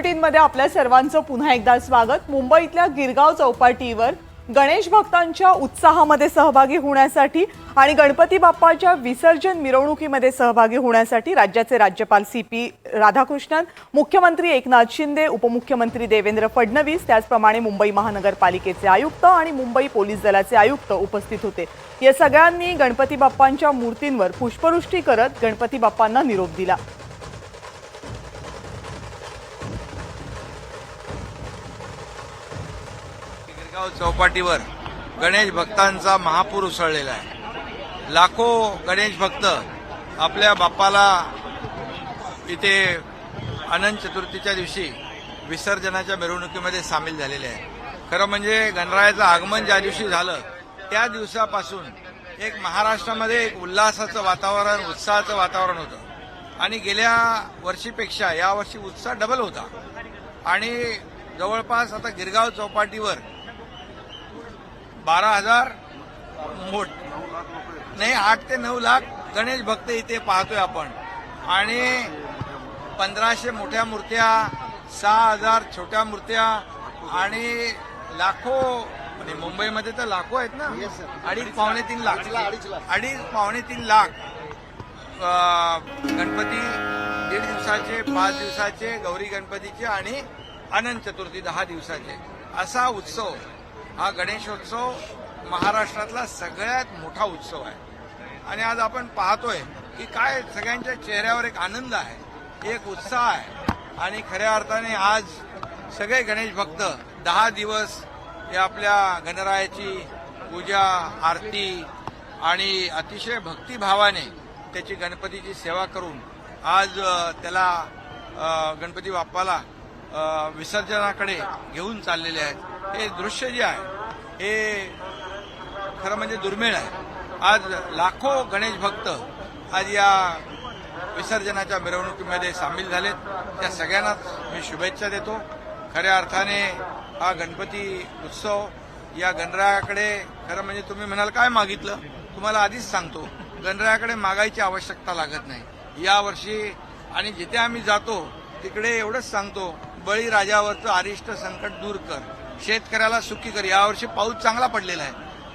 मध्ये आपल्या सर्वांचं पुन्हा एकदा स्वागत। मुंबईतल्या गिरगाव चौपाटीवर गणेश भक्तांच्या उत्साहामध्ये सहभागी होण्यासाठी आणि गणपती बाप्पाच्या विसर्जन मिरवणुकीमध्ये सहभागी होण्यासाठी राज्याचे राज्यपाल CP राधाकृष्णन, मुख्यमंत्री एकनाथ शिंदे, उपमुख्यमंत्री देवेंद्र फडणवीस, त्याचप्रमाणे मुंबई महानगरपालिकेचे आयुक्त आणि मुंबई पोलीस दलाचे आयुक्त उपस्थित होते। या सगळ्यांनी गणपती बाप्पांच्या मूर्तींवर पुष्पवृष्टी करत गणपती बाप्पांना निरोप दिला। गिरगाव चौपाटीवर गणेश भक्तांचा महापूर उसळलेला आहे। लाखो गणेश भक्त आपल्या बाप्पाला इथे अनंत चतुर्थीच्या दिवशी विसर्जनाच्या मिरवणुकीमध्ये सामील झालेले आहेत। खरं म्हणजे गणरायाचं आगमन ज्या दिवशी झालं त्या दिवसापासून एक महाराष्ट्रामध्ये एक उल्हासाचं वातावरण, उत्साहाचं वातावरण होतं आणि गेल्या वर्षीपेक्षा यावर्षी उत्साह डबल होता आणि जवळपास आता गिरगाव चौपाटीवर 12,000 नाही 8 ते 9 लाख गणेश भक्त इथे पाहतोय आपण आणि 1500 मोठ्या मूर्त्या, 6,000 छोट्या मूर्त्या आणि लाखो, म्हणजे मुंबईमध्ये तर लाखो आहेत ना, 2.5-3 लाख 2.5-3 लाख गणपती 1.5 दिवसाचे, 5 दिवसाचे, गौरी गणपतीचे आणि अनंत चतुर्थी 10 दिवसाचे असा उत्सव, हा गणेशोत्सव महाराष्ट्रातला सगळ्यात मोठा उत्सव आहे। आणि आज आपण पाहतोय की काय सगळ्यांच्या चेहऱ्यावर एक आनंद आहे, एक उत्साह आहे आणि खऱ्या अर्थाने आज सगळे गणेश भक्त 10 दिवस या आपल्या गणरायाची पूजा, आरती आणि अतिशय भक्तिभावाने त्याची गणपतीची सेवा करून आज त्याला गणपती बाप्पाला विसर्जनाकडे घेऊन चाललेले आहेत। हे दृश्य जे आहे हे खरं म्हणजे दुर्मिळ आहे। आज लाखो गणेश भक्त आज या विसर्जनाच्या मिरवणुकीमध्ये सामील झालेत। त्या सगळ्यांनाच मी शुभेच्छा देतो। खऱ्या अर्थाने हा गणपती उत्सव या गणरायाकडे, खरं म्हणजे तुम्ही म्हणाल काय मागितलं, तुम्हाला आधीच सांगतो गणरायाकडे मागायची आवश्यकता लागत नाही यावर्षी। आणि जिथे आम्ही जातो तिकडे एवढंच सांगतो, बळीराजावरचं अरिष्ट संकट दूर कर, शेतकऱ्याला सुखी कर। यावर्षी पाऊस चांगला पडलेला आहे,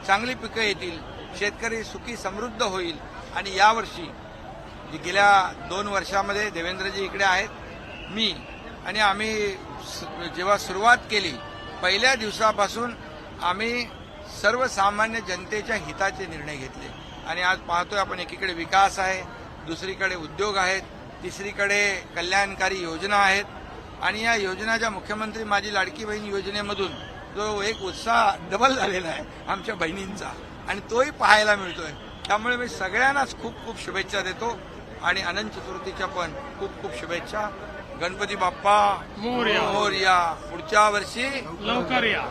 चांगली पिकं येतील, शेतकरी सुखी समृद्ध होईल। आणि यावर्षी गेल्या 2 वर्षामध्ये देवेंद्रजी इकडे आहेत, मी आणि आम्ही जेव्हा सुरुवात केली पहिल्या दिवसापासून आम्ही सर्वसामान्य जनतेच्या हिताचे निर्णय घेतले आणि आज पाहतोय आपण एकीकडे विकास आहे, दुसरीकडे उद्योग आहेत, तिसरीकडे कल्याणकारी योजना आहेत आणि या योजनाच्या मुख्यमंत्री माझी लाडकी बहीण योजनेमधून जो एक उत्साह डबल झालेला आहे आमच्या बहिणींचा आणि तोही पाहायला मिळतोय। त्यामुळे मी सगळ्यांनाच खूप खूप शुभेच्छा देतो आणि अनंत चतुर्थीच्या पण खूप खूप शुभेच्छा। गणपती बाप्पा मोरया, पुढच्या वर्षी लवकर या।